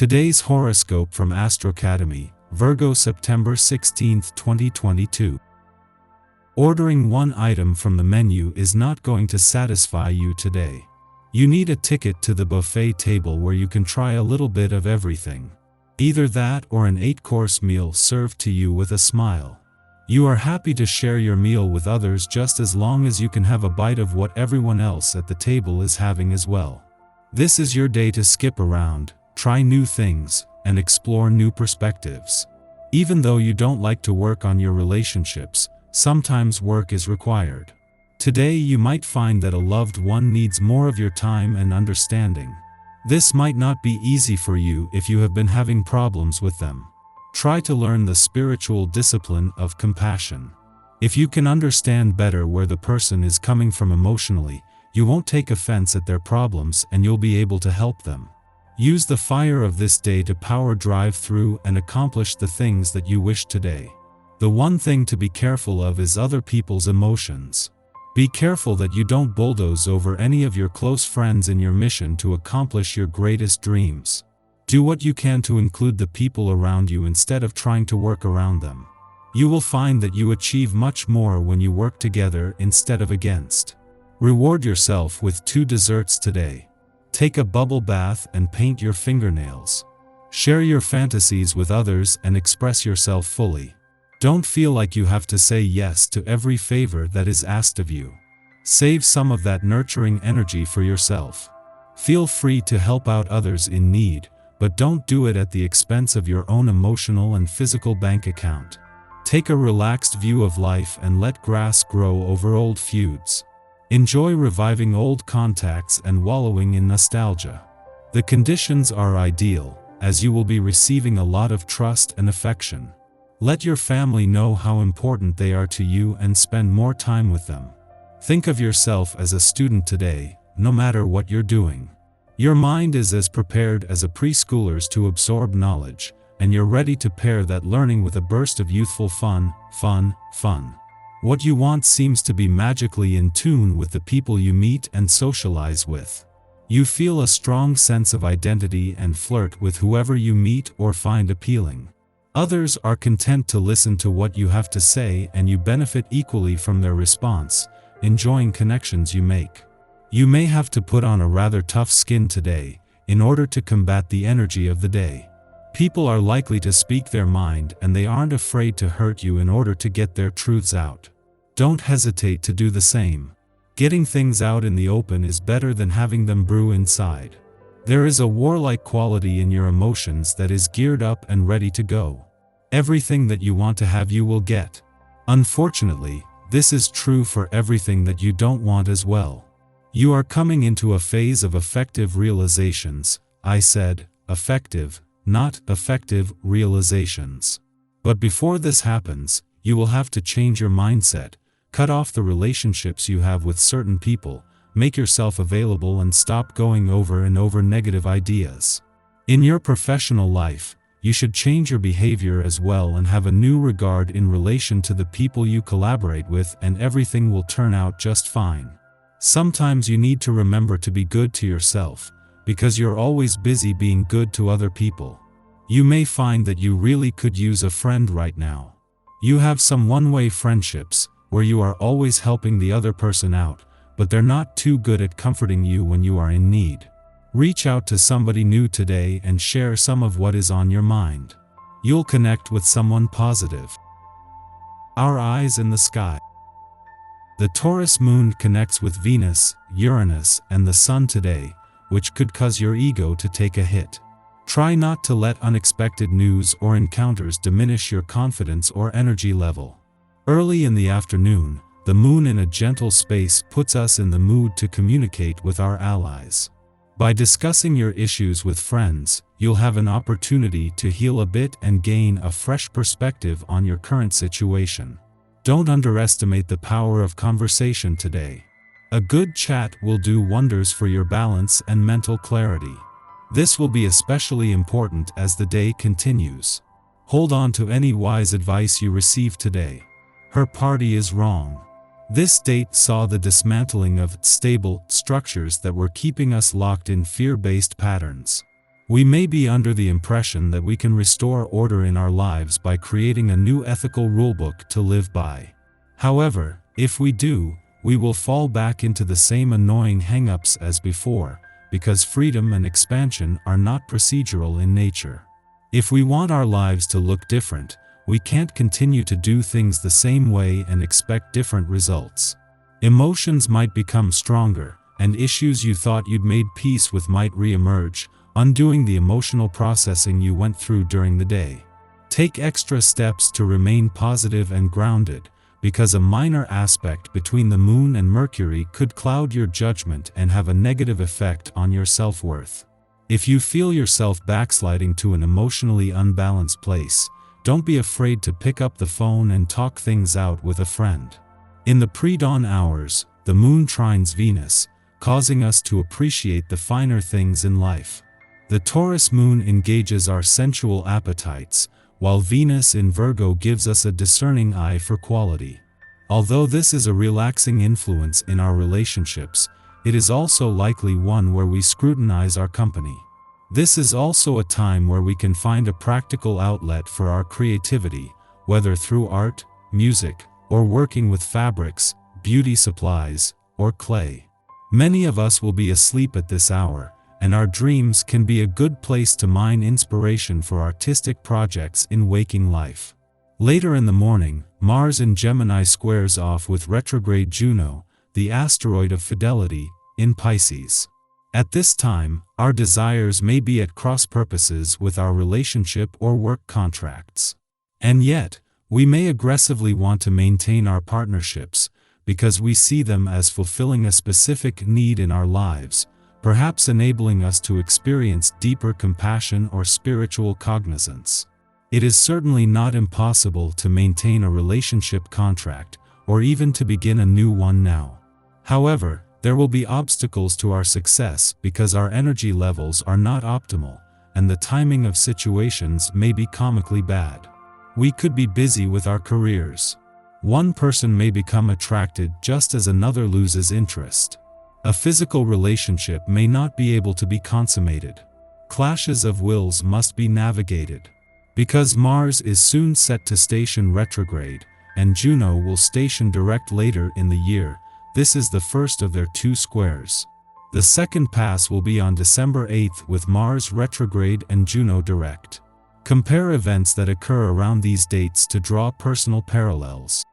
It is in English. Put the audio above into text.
Today's horoscope from Astrocademy, Virgo September 16, 2022. Ordering one item from the menu is not going to satisfy you today. You need a ticket to the buffet table where you can try a little bit of everything. Either that or an 8-course meal served to you with a smile. You are happy to share your meal with others just as long as you can have a bite of what everyone else at the table is having as well. This is your day to skip around, try new things, and explore new perspectives. Even though you don't like to work on your relationships, sometimes work is required. Today you might find that a loved one needs more of your time and understanding. This might not be easy for you if you have been having problems with them. Try to learn the spiritual discipline of compassion. If you can understand better where the person is coming from emotionally, you won't take offense at their problems and you'll be able to help them. Use the fire of this day to power drive through and accomplish the things that you wish today. The one thing to be careful of is other people's emotions. Be careful that you don't bulldoze over any of your close friends in your mission to accomplish your greatest dreams. Do what you can to include the people around you instead of trying to work around them. You will find that you achieve much more when you work together instead of against. Reward yourself with 2 desserts today. Take a bubble bath and paint your fingernails. Share your fantasies with others and express yourself fully. Don't feel like you have to say yes to every favor that is asked of you. Save some of that nurturing energy for yourself. Feel free to help out others in need, but don't do it at the expense of your own emotional and physical bank account. Take a relaxed view of life and let grass grow over old feuds. Enjoy reviving old contacts and wallowing in nostalgia. The conditions are ideal, as you will be receiving a lot of trust and affection. Let your family know how important they are to you and spend more time with them. Think of yourself as a student today, no matter what you're doing. Your mind is as prepared as a preschooler's to absorb knowledge, and you're ready to pair that learning with a burst of youthful fun. What you want seems to be magically in tune with the people you meet and socialize with. You feel a strong sense of identity and flirt with whoever you meet or find appealing. Others are content to listen to what you have to say and you benefit equally from their response, enjoying connections you make. You may have to put on a rather tough skin today, in order to combat the energy of the day. People are likely to speak their mind and they aren't afraid to hurt you in order to get their truths out. Don't hesitate to do the same. Getting things out in the open is better than having them brew inside. There is a warlike quality in your emotions that is geared up and ready to go. Everything that you want to have you will get. Unfortunately, this is true for everything that you don't want as well. You are coming into a phase of effective realizations. I said, effective, not effective realizations. But before this happens, you will have to change your mindset, cut off the relationships you have with certain people, make yourself available and stop going over and over negative ideas. In your professional life, you should change your behavior as well and have a new regard in relation to the people you collaborate with, and everything will turn out just fine. Sometimes you need to remember to be good to yourself, because you're always busy being good to other people. You may find that you really could use a friend right now. You have some one-way friendships, where you are always helping the other person out, but they're not too good at comforting you when you are in need. Reach out to somebody new today and share some of what is on your mind. You'll connect with someone positive. Our eyes in the sky. The Taurus moon connects with Venus, Uranus, and the Sun today, which could cause your ego to take a hit. Try not to let unexpected news or encounters diminish your confidence or energy level. Early in the afternoon, the moon in a gentle space puts us in the mood to communicate with our allies. By discussing your issues with friends, you'll have an opportunity to heal a bit and gain a fresh perspective on your current situation. Don't underestimate the power of conversation today. A good chat will do wonders for your balance and mental clarity. This will be especially important as the day continues. Hold on to any wise advice you receive today. Her party is wrong. This date saw the dismantling of stable structures that were keeping us locked in fear-based patterns. We may be under the impression that we can restore order in our lives by creating a new ethical rulebook to live by. However, if we do, we will fall back into the same annoying hang-ups as before, because freedom and expansion are not procedural in nature. If we want our lives to look different, we can't continue to do things the same way and expect different results. Emotions might become stronger, and issues you thought you'd made peace with might re-emerge, undoing the emotional processing you went through during the day. Take extra steps to remain positive and grounded, because a minor aspect between the Moon and Mercury could cloud your judgment and have a negative effect on your self-worth. If you feel yourself backsliding to an emotionally unbalanced place, don't be afraid to pick up the phone and talk things out with a friend. In the pre-dawn hours, the Moon trines Venus, causing us to appreciate the finer things in life. The Taurus Moon engages our sensual appetites, while Venus in Virgo gives us a discerning eye for quality. Although this is a relaxing influence in our relationships, it is also likely one where we scrutinize our company. This is also a time where we can find a practical outlet for our creativity, whether through art, music, or working with fabrics, beauty supplies, or clay. Many of us will be asleep at this hour, and our dreams can be a good place to mine inspiration for artistic projects in waking life. Later in the morning, Mars in Gemini squares off with retrograde Juno, the asteroid of fidelity, in Pisces. At this time, our desires may be at cross purposes with our relationship or work contracts. And yet, we may aggressively want to maintain our partnerships, because we see them as fulfilling a specific need in our lives, perhaps enabling us to experience deeper compassion or spiritual cognizance. It is certainly not impossible to maintain a relationship contract, or even to begin a new one now. However, there will be obstacles to our success because our energy levels are not optimal, and the timing of situations may be comically bad. We could be busy with our careers. One person may become attracted just as another loses interest. A physical relationship may not be able to be consummated. Clashes of wills must be navigated. Because Mars is soon set to station retrograde, and Juno will station direct later in the year, this is the first of their two squares. The second pass will be on December 8th with Mars retrograde and Juno direct. Compare events that occur around these dates to draw personal parallels.